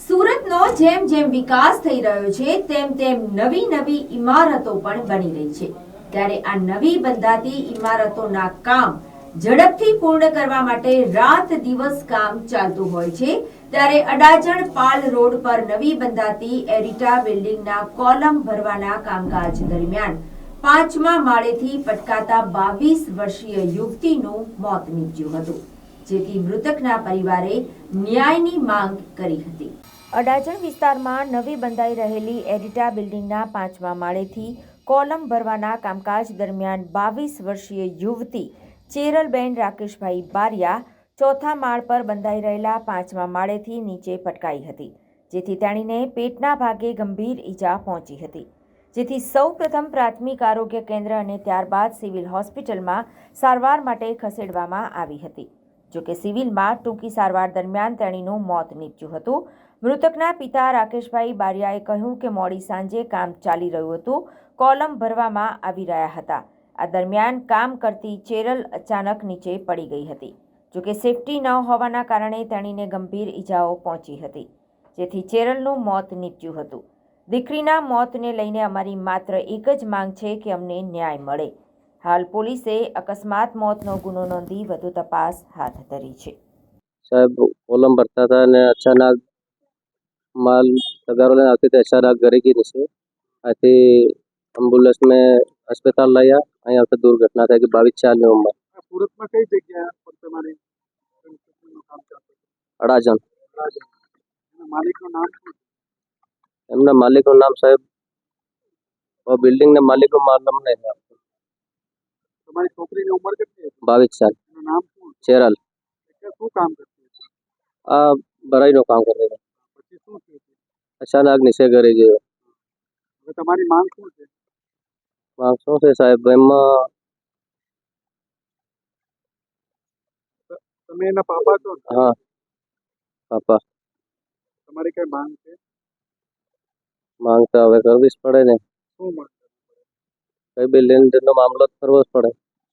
સુરતનો જેમ જેમ વિકાસ થઈ રહ્યો છે તેમ તેમ નવી નવી ઇમારતો પણ બની રહી છે ત્યારે આ નવી બંધાતી ઇમારતોના કામ ઝડપથી પૂર્ણ કરવા માટે રાત દિવસ કામ ચાલતું હોય છે ત્યારે અડાજણ પાલ રોડ પર નવી બંધાતી એરિટા બિલ્ડિંગના કોલમ ભરવાના કામકાજ દરમિયાન 5મા માળેથી પટકાતા 22 વર્ષીય યુવતીનું મોત નીપજ્યું હતું, જેથી મૃતકના પરિવારે ન્યાયની માંગ કરી હતી। અડાજણ વિસ્તારમાં નવી બંધાઈ રહેલી એરિટા બિલ્ડિંગના 5મા માળેથી કોલમ ભરવાના કામકાજ દરમિયાન 22 વર્ષીય યુવતી ચેરલબેન રાકેશભાઈ બારિયા ચોથા માળ પર બંધાઈ રહેલા 5મા માળેથી નીચે પટકાઈ હતી, જેથી તેણીને પેટના ભાગે ગંભીર ઈજા પહોંચી હતી, જેથી સૌપ્રથમ પ્રાથમિક આરોગ્ય કેન્દ્ર અને ત્યારબાદ સિવિલ હોસ્પિટલમાં સારવાર માટે ખસેડવામાં આવી હતી। જોકે સિવિલમાં ટૂંકી સારવાર દરમિયાન તેણીનું મોત નીપજ્યું હતું। મૃતકના પિતા રાકેશભાઈ બારિયાએ કહ્યું કે મોડી સાંજે કામ ચાલી રહ્યું હતું, કોલમ ભરવામાં આવી રહ્યા હતા। આ દરમિયાન કામ કરતી ચેરલ અચાનક નીચે પડી ગઈ હતી। જોકે સેફટી ન હોવાના કારણે તેણીને ગંભીર ઈજાઓ પહોંચી હતી, જેથી ચેરલનું મોત નીપજ્યું હતું। દીકરીના મોતને લઈને અમારી માત્ર એક જ માંગ છે કે અમને ન્યાય મળે। હાલ પોલીસે અકસ્માત મોતનો ગુનો નોંધી વધુ તપાસ હાથ ધરી છે। સાહેબ કોલમ ભરતા था ने अचानक माल तगारों ने आते थे, अचानक घरे की नीचे आते एम्बुलेंस में अस्पताल लाया। यहाँ पे दुर्घटना था कि 22-4 ની ઉંમર સુરત માં કઈ જગ્યા પર તમારે કામ કરતો અડાજણ માલિકનું નામ શું? એમના માલિકનું નામ સાહેબ બિલ્ડિંગ ને માલિકનું માલમ નહીં આપતો। તમારી છોકરીની ઉંમર કેટલી હતી? 22 સાલ એનું નામ શું? ચેરલ એટલે શું કામ કરતી હતી? આ ભરાઈ નું કામ કરે છે। પછી શું થયું? અચાનક નીચે ઘરે ગયો। હવે તમારી માંગ શું છે? માંગ શું છે સાહેબ, એમાં તમે એના પાપા છો ને? હા પાપા। તમારી કઈ માંગ છે? માંગ તો હવે કરવી જ પડે ને, શું માંગ? કઈ બી લેન દેન નો મામલો જ કરવો જ પડે।